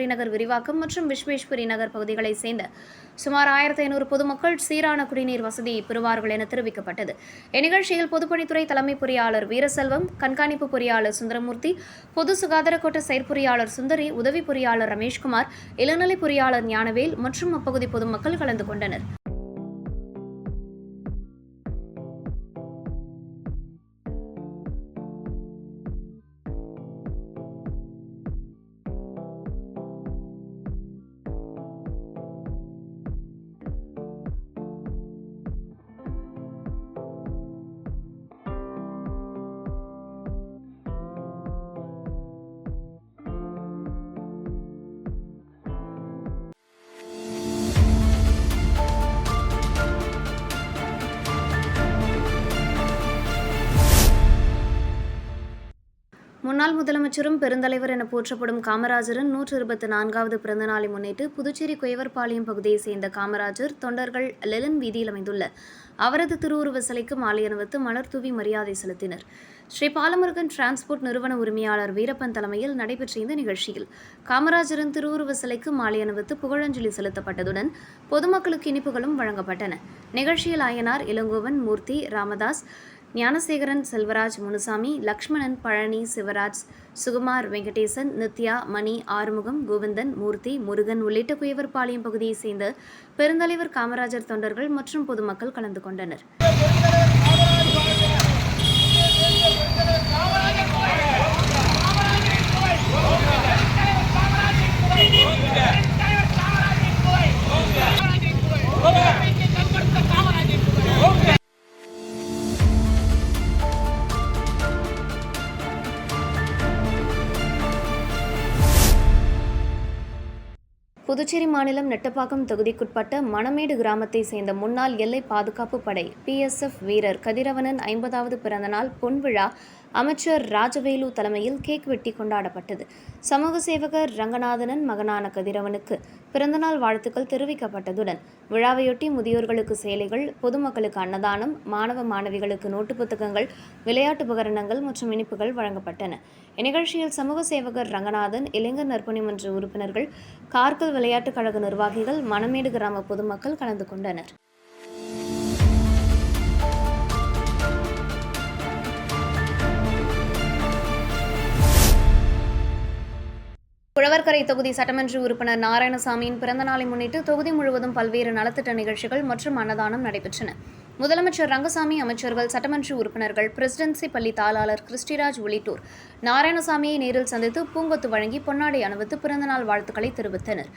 நகர் விரிவாக்கம் மற்றும் விஸ்வேஸ்வரி நகர் பகுதிகளைச் சேர்ந்த சுமார் 1500 பொதுமக்கள் சீரான குடிநீர் வசதியை பெறுவார்கள் என தெரிவிக்கப்பட்டது. இந்நிகழ்ச்சியில் பொதுப்பணித்துறை தலைமை பொறியாளர் வீரசெல்வம், கண்காணிப்பு பொறியாளர் சுந்தரமூர்த்தி, பொது சுகாதார கோட்ட செயற்பொறியாளர் சுந்தரி, உதவி பொறியாளர் ரமேஷ்குமார், இளநிலை பொறியாளர் ஞானவேல் மற்றும் அப்பகுதி பொதுமக்கள் கலந்து கொண்டனர். முன்னாள் முதலமைச்சரும் பெருந்தலைவர் என போற்றப்படும் காமராஜரின் 124வது பிறந்த நாளை முன்னிட்டு புதுச்சேரி குயவர்பாளையம் பகுதியைச் சேர்ந்த காமராஜர் தொண்டர்கள் லெலன் வீதியில் அமைந்துள்ள அவரது திருவுருவ சிலைக்கு மாலை அணிவித்து மலர் தூவி மரியாதை செலுத்தினர். ஸ்ரீ பாலமுருகன் டிரான்ஸ்போர்ட் நிறுவன உரிமையாளர் வீரப்பன் தலைமையில் நடைபெற்ற இந்த நிகழ்ச்சியில் காமராஜரின் திருவுருவ சிலைக்கு மாலை அணிவித்து புகழஞ்சலி செலுத்தப்பட்டதுடன் பொதுமக்களுக்கு இனிப்புகளும் வழங்கப்பட்டன. நிகழ்ச்சியில் ஆயனார் இளங்கோவன், மூர்த்தி, ராமதாஸ், ஞானசேகரன், செல்வராஜ், முனுசாமி, லக்ஷ்மணன், பழனி, சிவராஜ், சுகுமார், வெங்கடேசன், நித்யா, மணி, ஆறுமுகம், கோவிந்தன், மூர்த்தி, முருகன் உள்ளிட்ட குயவர்பாளையம் பகுதியைச் சேர்ந்த பெருந்தலைவர் காமராஜர் தொண்டர்கள் மற்றும் பொதுமக்கள் கலந்து கொண்டனர். புதுச்சேரி மாநிலம் நெட்டப்பாக்கம் தொகுதிக்குட்பட்ட மணமேடு கிராமத்தை சேர்ந்த முன்னாள் எல்லை பாதுகாப்பு படை PSF வீரர் கதிரவனின் 50வது பிறந்தநாள் பொன்விழா அமைச்சர் ராஜவேலு தலைமையில் கேக் வெட்டி கொண்டாடப்பட்டது. சமூக சேவகர் ரங்கநாதனின் மகனான கதிரவனுக்கு பிறந்தநாள் வாழ்த்துக்கள் தெரிவிக்கப்பட்டதுடன் விழாவையொட்டி முதியோர்களுக்கு சேலைகள், பொதுமக்களுக்கு அன்னதானம், மாணவ மாணவிகளுக்கு நோட்டு புத்தகங்கள், விளையாட்டு உபகரணங்கள் மற்றும் இனிப்புகள் வழங்கப்பட்டன. இந்நிகழ்ச்சியில் சமூக சேவகர் ரங்கநாதன், இளைஞர் நற்பணி மன்ற உறுப்பினர்கள், கார்கில் விளையாட்டுக் கழக நிர்வாகிகள், மணமேடு கிராம பொதுமக்கள் கலந்து கொண்டனர். உழவர்கரை தொகுதி சட்டமன்ற உறுப்பினர் நாராயணசாமியின் பிறந்தநாளை முன்னிட்டு தொகுதி முழுவதும் பல்வேறு நலத்திட்ட நிகழ்ச்சிகள் மற்றும் அன்னதானம் நடைபெற்றன. முதலமைச்சர் ரங்கசாமி, அமைச்சர்கள், சட்டமன்ற உறுப்பினர்கள், பிரசிடென்சி பள்ளி தாளாளர் கிறிஸ்டிராஜ் உள்ளிட்டோர் நாராயணசாமியை நேரில் சந்தித்து பூங்கொத்து வழங்கி பொன்னாடை அணிவித்து பிறந்தநாள் வாழ்த்துக்களை தெரிவித்தனர்.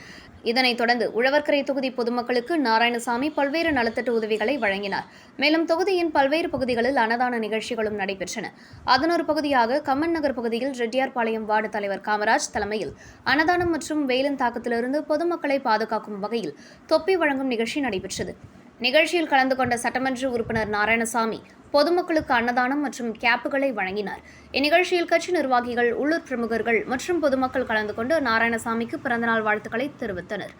இதனைத் தொடர்ந்து உழவர்கரை தொகுதி பொதுமக்களுக்கு நாராயணசாமி பல்வேறு நலத்திட்ட உதவிகளை வழங்கினார். மேலும் தொகுதியின் பல்வேறு பகுதிகளில் அன்னதான நிகழ்ச்சிகளும் நடைபெற்றன. அதன் ஒரு பகுதியாக கம்மன் நகர் பகுதியில் ரெட்டியார்பாளையம் வார்டு தலைவர் காமராஜ் தலைமையில் அன்னதானம் மற்றும் வெயிலின் தாக்கத்திலிருந்து பொதுமக்களை பாதுகாக்கும் வகையில் தொப்பி வழங்கும் நிகழ்ச்சி நடைபெற்றது. நிகழ்ச்சியில் கலந்து கொண்ட சட்டமன்ற உறுப்பினர் நாராயணசாமி பொதுமக்களுக்கு அன்னதானம் மற்றும் கேப்புகளை வழங்கினார். இந்நிகழ்ச்சியில் கட்சி நிர்வாகிகள், உள்ளூர் பிரமுகர்கள் மற்றும் பொதுமக்கள் கலந்து கொண்டு நாராயணசாமிக்கு பிறந்தநாள் வாழ்த்துக்களை தெரிவித்தனர்.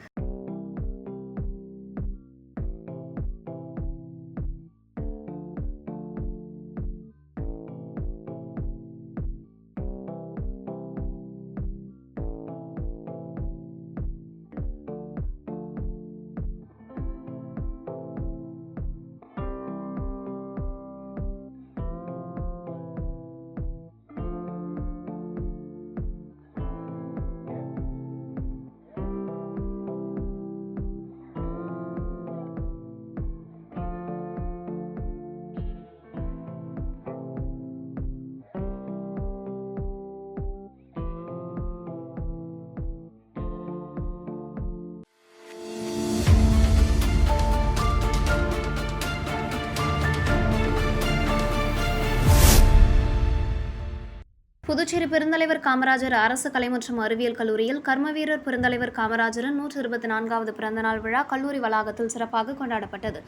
புதுச்சேரி பெருந்தலைவர் காமராஜர் அரசு கலை மற்றும் அறிவியல் கல்லூரியில் கர்மவீரர் பெருந்தலைவர் காமராஜரின் 124வது பிறந்தநாள் விழா கல்லூரி வளாகத்தில் சிறப்பாக கொண்டாடப்பட்டது.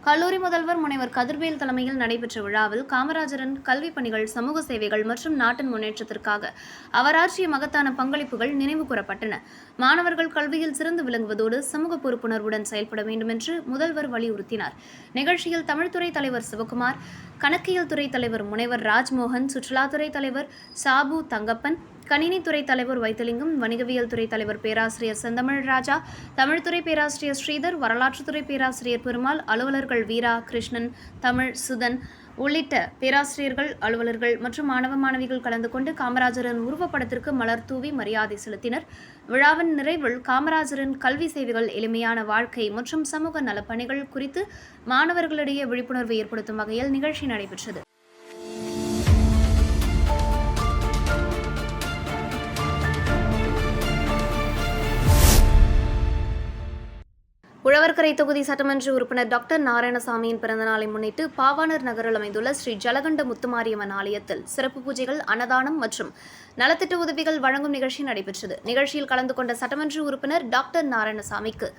கல்லூரி முதல்வர் முனைவர் கதிர்வேல் தலைமையில் நடைபெற்ற விழாவில் காமராஜரின் கல்வி பணிகள், சமூக சேவைகள் மற்றும் நாட்டின் முன்னேற்றத்திற்காக அவர் ஆற்றிய மகத்தான பங்களிப்புகள் நினைவு கூறப்பட்டன. மாணவர்கள் கல்வியில் சிறந்து விளங்குவதோடு சமூக பொறுப்புணர்வுடன் செயல்பட வேண்டும் என்று முதல்வர் வலியுறுத்தினார். நிகழ்ச்சியில் தமிழ்துறை தலைவர் சிவகுமார், கணக்கியல் துறை தலைவர் முனைவர் ராஜ்மோகன், சுற்றுலாத்துறை தலைவர் சாபு தங்கப்பன், கணினித்துறை தலைவர் வைத்திலிங்கம், வணிகவியல் துறை தலைவர் பேராசிரியர் செந்தமிழ் ராஜா, தமிழ்துறை பேராசிரியர் ஸ்ரீதர், வரலாற்றுத்துறை பேராசிரியர் பெருமாள், அலுவலர்கள் வீரா, கிருஷ்ணன், தமிழ், சுதன் உள்ளிட்ட பேராசிரியர்கள், அலுவலர்கள் மற்றும் மாணவ மாணவிகள் கலந்து கொண்டு காமராஜரின் உருவப்படத்திற்கு மலர் தூவி மரியாதை செலுத்தினர். விழாவின் நிறைவில் காமராஜரின் கல்வி சேவைகள், எளிமையான வாழ்க்கை மற்றும் சமூக நலப்பணிகள் குறித்து மாணவர்களிடையே விழிப்புணர்வு ஏற்படுத்தும் வகையில் நிகழ்ச்சி நடைபெற்றது. உழவர்கரை தொகுதி சட்டமன்ற உறுப்பினர் டாக்டர் நாராயணசாமியின் பிறந்தநாளை முன்னிட்டு பாவாணர் நகரில் அமைந்துள்ள ஸ்ரீ ஜலகண்ட முத்துமாரியம்மன் ஆலயத்தில் சிறப்பு பூஜைகள், அன்னதானம் மற்றும் நலத்திட்ட உதவிகள் வழங்கும் நிகழ்ச்சி நடைபெற்றது. நிகழ்ச்சியில் கலந்து கொண்ட சட்டமன்ற உறுப்பினர் டாக்டர் நாராயணசாமிக்கு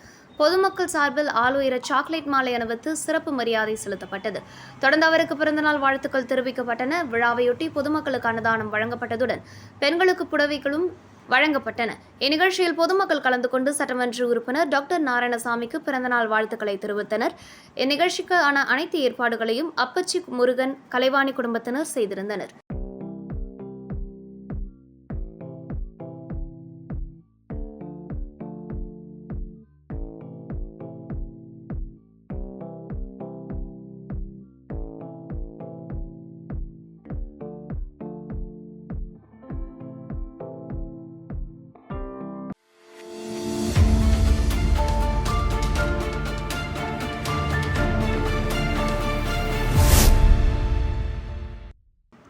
பொதுமக்கள் சார்பில் ஆளுயர சாக்லேட் மாலை அணிவித்து சிறப்பு மரியாதை செலுத்தப்பட்டது. தொடர்ந்து அவருக்கு பிறந்தநாள் வாழ்த்துக்கள் தெரிவிக்கப்பட்டன. விழாவையொட்டி பொதுமக்களுக்கு அன்னதானம் வழங்கப்பட்டதுடன் பெண்களுக்கு புடவைகளும் வழங்கப்பட்டன. இந்நிகழ்ச்சியில் பொதுமக்கள் கலந்து கொண்டு சட்டமன்ற உறுப்பினர் டாக்டர் நாராயணசாமிக்கு பிறந்தநாள் வாழ்த்துக்களை தெரிவித்தனர். இந்நிகழ்ச்சிக்கான அனைத்து ஏற்பாடுகளையும் அப்பச்சி முருகன், கலைவாணி குடும்பத்தினர் செய்திருந்தனர்.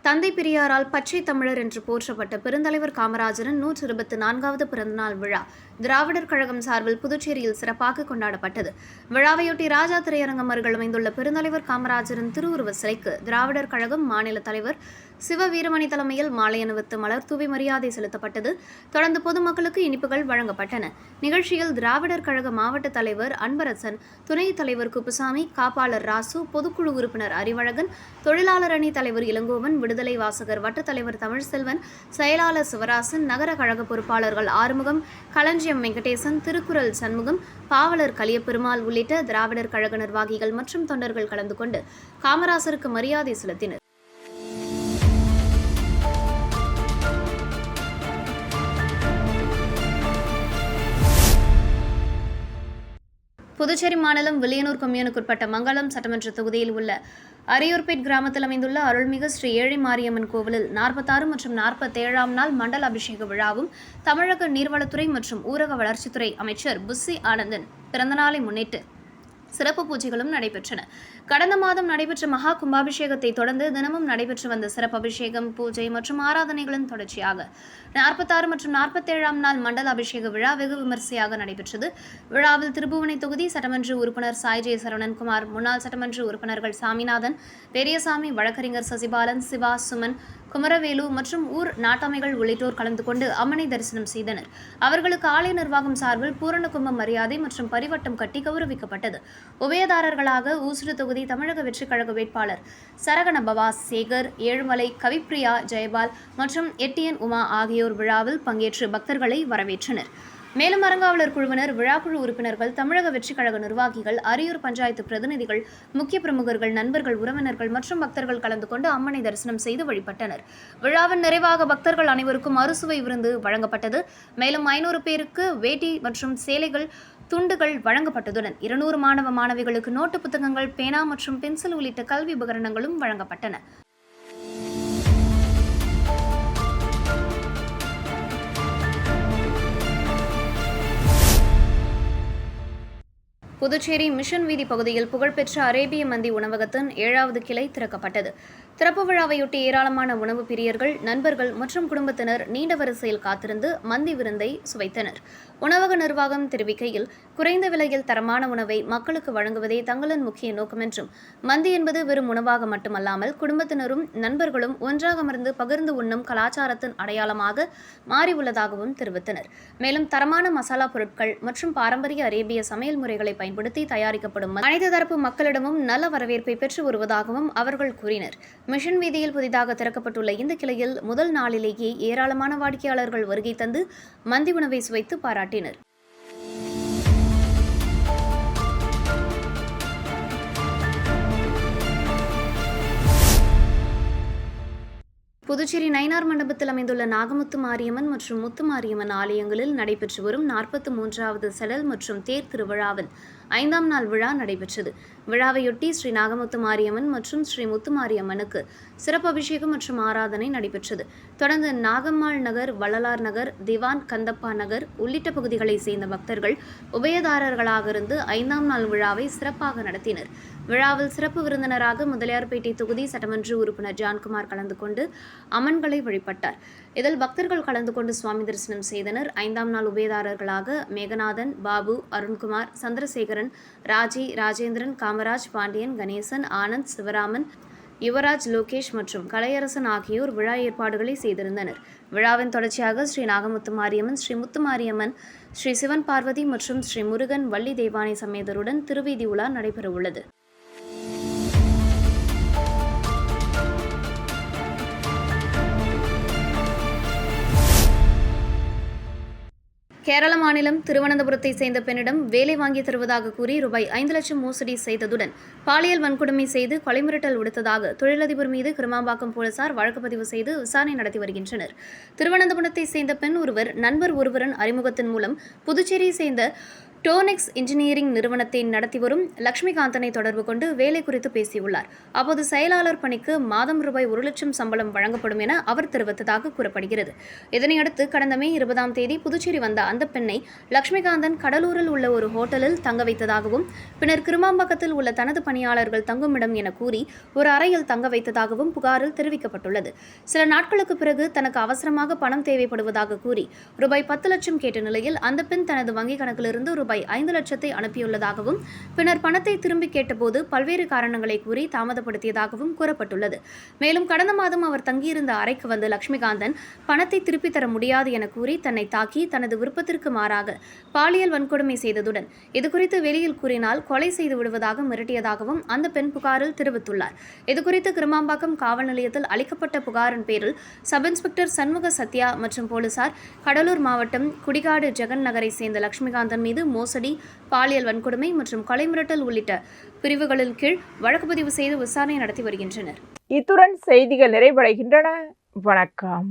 தந்தை பெரியாரால் பச்சை தமிழர் என்று போற்றப்பட்ட பெருந்தலைவர் காமராஜரின் 124வது பிறந்தநாள் விழா திராவிடர் கழகம் சார்பில் புதுச்சேரியில் சிறப்பாக கொண்டாடப்பட்டது. விழாவையொட்டி ராஜா திரையரங்கம் அருகில் அமைந்துள்ள பெருந்தலைவர் காமராஜரின் திருவுருவ சிலைக்கு திராவிடர் கழகம் மாநில தலைவர் சிவ வீரமணி தலைமையில் மாலை அணிவித்து மலர் தூவி மரியாதை செலுத்தப்பட்டது. தொடர்ந்து பொதுமக்களுக்கு இனிப்புகள் வழங்கப்பட்டன. நிகழ்ச்சியில் திராவிடர் கழக மாவட்ட தலைவர் அன்பரசன், துணைத் தலைவர் குப்புசாமி, காப்பாளர் ராசு, பொதுக்குழு உறுப்பினர் அறிவழகன், தொழிலாளர் அணி தலைவர் இளங்கோவன், விடுதலை வாசகர் வட்ட தலைவர் தமிழ்செல்வன், செயலாளர் சிவராசன், நகர கழக பொறுப்பாளர்கள் ஆறுமுகம், களஞ்சியம் வெங்கடேசன், திருக்குறள் சண்முகம், பாவலர் கலியபெருமாள் உள்ளிட்ட திராவிடர் கழக நிர்வாகிகள் மற்றும் தொண்டர்கள் கலந்து கொண்டு காமராசருக்கு மரியாதை செலுத்தினர். புதுச்சேரி மாநிலம் வில்லியனூர் கொம்யூனுக்குட்பட்ட மங்களம் சட்டமன்ற தொகுதியில் உள்ள அரியூர்பேட் கிராமத்தில் அமைந்துள்ள அருள்மிகு ஸ்ரீ ஏழை மாரியம்மன் கோவிலில் 46 மற்றும் 47ஆம் நாள் மண்டல அபிஷேக விழாவும் தமிழக நீர்வளத்துறை மற்றும் ஊரக வளர்ச்சித்துறை அமைச்சர் புஸ்ஸி ஆனந்தன் பிறந்தநாளை முன்னிட்டு சிறப்பு பூஜைகளும் நடைபெற்றன. கடந்த மாதம் நடைபெற்ற மகா கும்பாபிஷேகத்தை தொடர்ந்து தினமும் நடைபெற்று வந்த சிறப்பு அபிஷேகம், பூஜை மற்றும் ஆராதனைகளின் தொடர்ச்சியாக 46 மற்றும் 47ஆம் நாள் மண்டல அபிஷேக விழா வெகு விமரிசையாக நடைபெற்றது. விழாவில் திருபுவனை தொகுதி சட்டமன்ற உறுப்பினர் சாய் ஜே சரவணன்குமார், முன்னாள் சட்டமன்ற உறுப்பினர்கள் சாமிநாதன், பெரியசாமி, வழக்கறிஞர் சசிபாலன், சிவா, சுமன், குமரவேலு மற்றும் ஊர் நாட்டாமைகள் உள்ளிட்டோர் கலந்து கொண்டு அம்மனை தரிசனம் செய்தனர். அவர்களுக்கு ஆலய நிர்வாகம் சார்பில் பூரண கும்ப மரியாதை மற்றும் பரிவட்டம் கட்டி கௌரவிக்கப்பட்டது. உபயதாரர்களாக ஊசுடு தொகுதி தமிழக வெற்றிக் கழக வேட்பாளர் சரகண பவா சேகர், ஏழுமலை கவிப்ரியா ஜெயபால் மற்றும் எட்டியன் உமா ஆகியோர் விழாவில் பங்கேற்று பக்தர்களை வரவேற்றனர். மேலும் அறங்காவலர் குழுவினர், விழாக்குழு உறுப்பினர்கள், தமிழக வெற்றிக் கழக நிர்வாகிகள், அரியூர் பஞ்சாயத்து பிரதிநிதிகள், முக்கிய பிரமுகர்கள், நண்பர்கள், உறவினர்கள் மற்றும் பக்தர்கள் கலந்து கொண்டு அம்மனை தரிசனம் செய்து வழிபட்டனர். விழாவின் நிறைவாக பக்தர்கள் அனைவருக்கும் அறுசுவை விருந்து வழங்கப்பட்டது. மேலும் 500 பேருக்கு வேட்டி மற்றும் சேலைகள், துண்டுகள் வழங்கப்பட்டதுடன் 200 மாணவ மாணவிகளுக்கு நோட்டு புத்தகங்கள், பேனா மற்றும் பென்சில் உள்ளிட்ட கல்வி உபகரணங்களும் வழங்கப்பட்டன. புதுச்சேரி மிஷன் வீதி பகுதியில் புகழ்பெற்ற அரேபிய மந்தி உணவகத்தின் 7வது கிளை திறக்கப்பட்டது. திறப்பு விழாவையொட்டி ஏராளமான உணவு பிரியர்கள், நண்பர்கள் மற்றும் குடும்பத்தினர் நீண்ட வரிசையில் காத்திருந்து மந்தி விருந்தை சுவைத்தனர். உணவக நிர்வாகம் தெரிவிக்கையில், குறைந்த விலையில் தரமான உணவை மக்களுக்கு வழங்குவதே தங்களின் முக்கிய நோக்கம் என்றும், மந்தி என்பது வெறும் உணவாக மட்டுமல்லாமல் குடும்பத்தினரும் நண்பர்களும் ஒன்றாக அமர்ந்து பகிர்ந்து உண்ணும் கலாச்சாரத்தின் அடையாளமாக மாறியுள்ளதாகவும் தெரிவித்தனர். மேலும் தரமான மசாலா பொருட்கள் மற்றும் பாரம்பரிய அரேபிய சமையல் முறைகளை பயன்படுத்தி தயாரிக்கப்படும் அனைத்து தரப்பு மக்களிடமும் நல்ல வரவேற்பை பெற்று வருவதாகவும் அவர்கள் கூறினர். மிஷன் வீதியில் புதிதாக திறக்கப்பட்டுள்ள இந்த கிளையில் முதல் நாளிலேயே ஏராளமான வாடிக்கையாளர்கள் வருகை தந்து மந்தி உணவை சுவைத்து பாராட்டினர். புதுச்சேரி நயினார் மண்டபத்தில் அமைந்துள்ள நாகமுத்து மாரியம்மன் மற்றும் முத்து மாரியம்மன் ஆலயங்களில் நடைபெற்று வரும் 43வது செடல் மற்றும் தேர் திருவிழாவில் 5ஆம் நாள் விழா நடைபெற்றது. விழாவையொட்டி ஸ்ரீ நாகமுத்து மாரியம்மன் மற்றும் ஸ்ரீ முத்து மாரியம்மனுக்கு சிறப்பு அபிஷேகம் மற்றும் ஆராதனை நடைபெற்றது. தொடர்ந்து நாகம்மாள் நகர், வள்ளலார் நகர், திவான் கந்தப்பா நகர் உள்ளிட்ட பகுதிகளைச் சேர்ந்த பக்தர்கள் உபயதாரர்களாக இருந்து 5ஆம் நாள் விழாவை சிறப்பாக நடத்தினர். விழாவில் சிறப்பு விருந்தினராக முதலியார்பேட்டை தொகுதி சட்டமன்ற உறுப்பினர் ஜான்குமார் கலந்து கொண்டு அம்மன்களை வழிபட்டார். இதில் பக்தர்கள் கலந்து கொண்டு சுவாமி தரிசனம் செய்தனர். 5ஆம் நாள் உபயதாரர்களாக மேகநாதன், பாபு, அருண்குமார், சந்திரசேகரன், ராஜி, ராஜேந்திரன், காமராஜ், பாண்டியன், கணேசன், ஆனந்த், சிவராமன், யுவராஜ், லோகேஷ் மற்றும் கலையரசன் ஆகியோர் விழா ஏற்பாடுகளை செய்திருந்தனர். விழாவின் தொடர்ச்சியாக ஸ்ரீ நாகமுத்து மாரியம்மன், ஸ்ரீ முத்து மாரியம்மன், ஸ்ரீ சிவன் பார்வதி மற்றும் ஸ்ரீ முருகன் வள்ளி தெய்வானை சமேதருடன் திருவீதி உலா நடைபெறவுள்ளது. கேரள மாநிலம் திருவனந்தபுரத்தை சேர்ந்த பெண்ணிடம் வேலை வாங்கி தருவதாக கூறி ரூபாய் 5 லட்சம் மோசடி செய்ததுடன் பாலியல் வன்கொடுமை செய்து கொலை மிரட்டல் விடுத்ததாக தொழிலதிபர் மீது கிருமாம்பாக்கம் போலீசார் வழக்கு பதிவு செய்து விசாரணை நடத்தி வருகின்றனர். திருவனந்தபுரத்தை சேர்ந்த பெண் ஒருவர் நண்பர் ஒருவரின் அறிமுகத்தின் மூலம் புதுச்சேரியை சேர்ந்த டோனெக்ஸ் இன்ஜினியரிங் நிறுவனத்தை நடத்தி வரும் லட்சுமிகாந்தனை தொடர்பு கொண்டு வேலை குறித்து பேசியுள்ளார். அப்போது செயலாளர் பணிக்கு மாதம் ரூபாய் 1 லட்சம் சம்பளம் வழங்கப்படும் என அவர் தெரிவித்ததாக கூறப்படுகிறது. இதனையடுத்து கடந்த மே 20ஆம் தேதி புதுச்சேரி வந்த அந்த பெண்ணை லட்சுமிகாந்தன் கடலூரில் உள்ள ஒரு ஹோட்டலில் தங்க வைத்ததாகவும் பின்னர் கிருமாம்பாக்கத்தில் உள்ள தனது பணியாளர்கள் தங்குமிடம் என கூறி ஒரு அறையில் தங்க வைத்ததாகவும் புகாரில் தெரிவிக்கப்பட்டுள்ளது. சில நாட்களுக்கு பிறகு தனக்கு அவசரமாக பணம் தேவைப்படுவதாக கூறி ரூபாய் 10 லட்சம் கேட்ட நிலையில் அந்த பெண் தனது வங்கிக் கணக்கிலிருந்து ரூபாய் 5 லட்சத்தை அனுப்பியுள்ளதாகவும் பின்னர் பணத்தை திரும்பி கேட்டபோது பல்வேறு காரணங்களை கூறி தாமதப்படுத்தியதாகவும் கூறப்பட்டுள்ளது. மேலும் கடந்த மாதம் அவர் தங்கியிருந்த அறைக்கு வந்து லட்சுமிகாந்தன் பணத்தை திருப்பித் தர முடியாது என கூறி தன்னை தாக்கி தனது விருப்பத்திற்கு மாறாக பாலியல் வன்கொடுமை செய்ததுடன் இதுகுறித்து வெளியில் கூறினால் கொலை செய்து விடுவதாக மிரட்டியதாகவும் அந்த பெண் புகாரில் தெரிவித்துள்ளார். இதுகுறித்து கிருமாம்பாக்கம் காவல் நிலையத்தில் அளிக்கப்பட்ட புகாரின் பேரில் சப் இன்ஸ்பெக்டர் சண்முக சத்யா மற்றும் போலீசார் கடலூர் மாவட்டம் குடிகாடு ஜெகன் நகரை சேர்ந்த லட்சுமிகாந்தன் மீது மோசடி, பாலியல் வன்கொடுமை மற்றும் கொலை மிரட்டல் உள்ளிட்ட பிரிவுகளின் கீழ் வழக்கு பதிவு செய்து விசாரணை நடத்தி வருகின்றனர். இத்துடன் செய்திகள் நிறைவடைகின்றன. வணக்கம்.